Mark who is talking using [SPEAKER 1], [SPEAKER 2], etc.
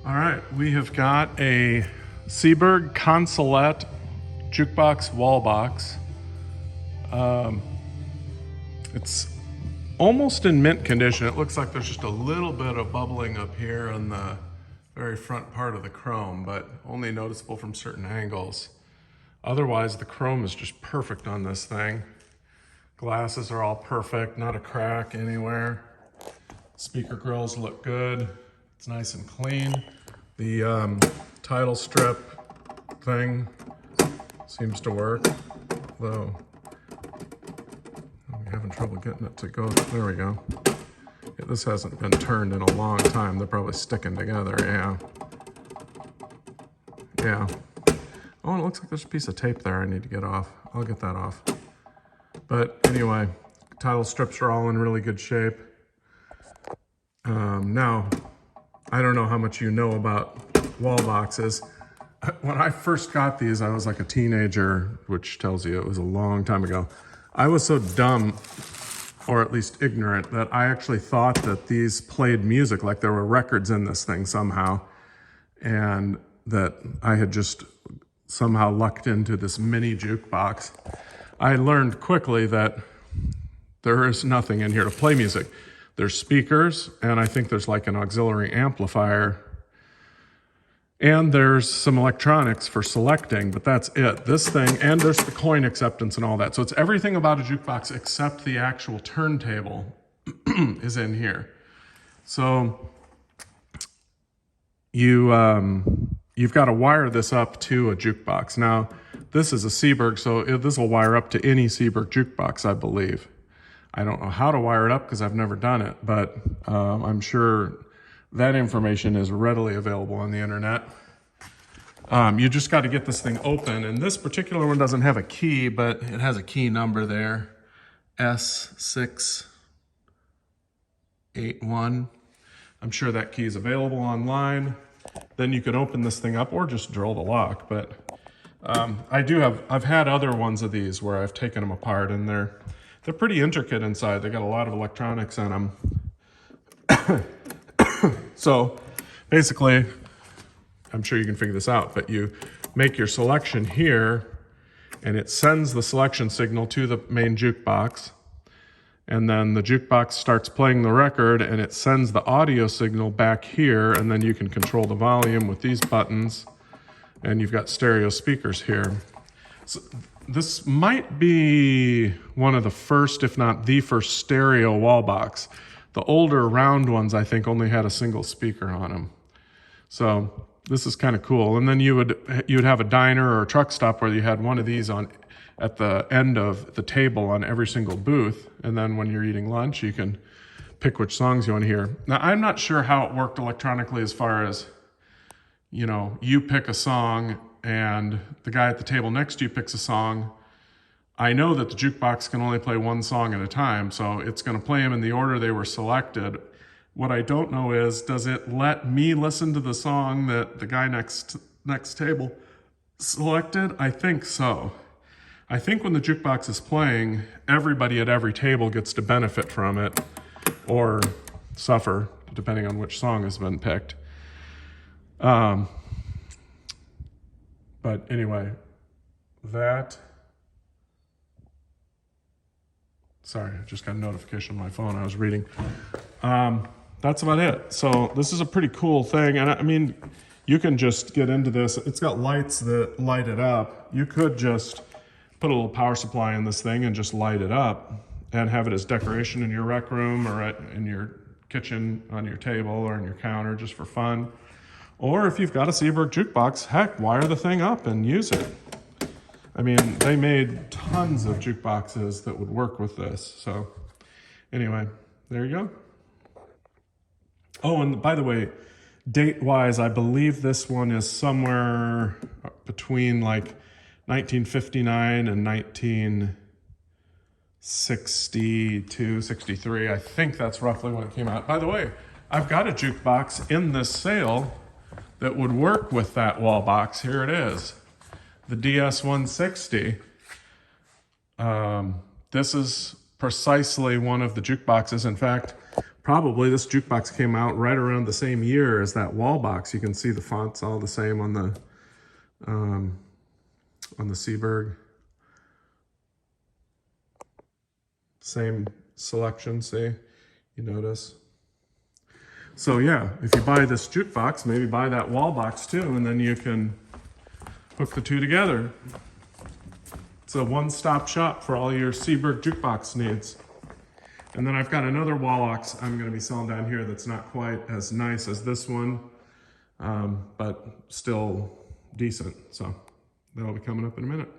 [SPEAKER 1] All right, we have got a Seeburg Consolette jukebox wall box. It's almost in mint condition. It looks like there's just a little bit of bubbling up here on the very front part of the chrome, but only noticeable from certain angles. Otherwise, the chrome is just perfect on this thing. Glasses are all perfect, not a crack anywhere. Speaker grills look good. It's nice and clean. The title strip thing seems to work, though I'm having trouble getting it to go. There we go. Yeah, this hasn't been turned in a long time. They're probably sticking together, yeah. Yeah. Oh, and it looks like there's a piece of tape there I need to get off. I'll get that off. But anyway, title strips are all in really good shape. Now, I don't know how much you know about wall boxes. When I first got these, I was like a teenager, which tells you it was a long time ago. I was so dumb, or at least ignorant, that I actually thought that these played music, like there were records in this thing somehow, and that I had just somehow lucked into this mini jukebox. I learned quickly that there is nothing in here to play music. There's speakers, and I think there's like an auxiliary amplifier, and there's some electronics for selecting, but that's it. This thing, and there's the coin acceptance and all that. So it's everything about a jukebox except the actual turntable is in here. So you've got to wire this up to a jukebox. Now, this is a Seeburg, so this will wire up to any Seeburg jukebox, I believe. I don't know how to wire it up because I've never done it, but I'm sure that information is readily available on the internet. You just got to get this thing open, and this particular one doesn't have a key, but it has a key number there, S681. I'm sure that key is available online. Then you could open this thing up or just drill the lock, but I've had other ones of these where I've taken them apart, and they're pretty intricate inside. They got a lot of electronics in them. So basically, I'm sure you can figure this out, but you make your selection here, and it sends the selection signal to the main jukebox, and then the jukebox starts playing the record, and it sends the audio signal back here, and then you can control the volume with these buttons, and you've got stereo speakers here. So this might be one of the first, if not the first, stereo wall box. The older round ones, I think, only had a single speaker on them. So this is kind of cool. And then you would have a diner or a truck stop where you had one of these on at the end of the table on every single booth. And then when you're eating lunch, you can pick which songs you want to hear. Now, I'm not sure how it worked electronically as far as, you know, you pick a song and the guy at the table next to you picks a song. I know that the jukebox can only play one song at a time, so it's going to play them in the order they were selected. What I don't know is, does it let me listen to the song that the guy next table selected? I think so. I think when the jukebox is playing, everybody at every table gets to benefit from it, or suffer, depending on which song has been picked. But anyway, sorry, I just got a notification on my phone I was reading. That's about it. So this is a pretty cool thing. And I mean, you can just get into this. It's got lights that light it up. You could just put a little power supply in this thing and just light it up and have it as decoration in your rec room or in your kitchen on your table or on your counter just for fun. Or if you've got a Seeburg jukebox, heck, wire the thing up and use it. I mean, they made tons of jukeboxes that would work with this. So anyway, there you go. Oh, and by the way, date-wise, I believe this one is somewhere between like 1959 and 1962, 63. I think that's roughly when it came out. By the way, I've got a jukebox in this sale that would work with that wall box. Here it is. The DS160. This is precisely one of the jukeboxes. In fact, Probably this jukebox came out right around the same year as that wall box. You can see the fonts all the same on the Seeburg. Same selection, see, you notice. So yeah, if you buy this jukebox, maybe buy that wall box too, and then you can hook the two together. It's a one-stop shop for all your Seeburg jukebox needs. And then I've got another wall box I'm going to be selling down here that's not quite as nice as this one, but still decent. So that'll be coming up in a minute.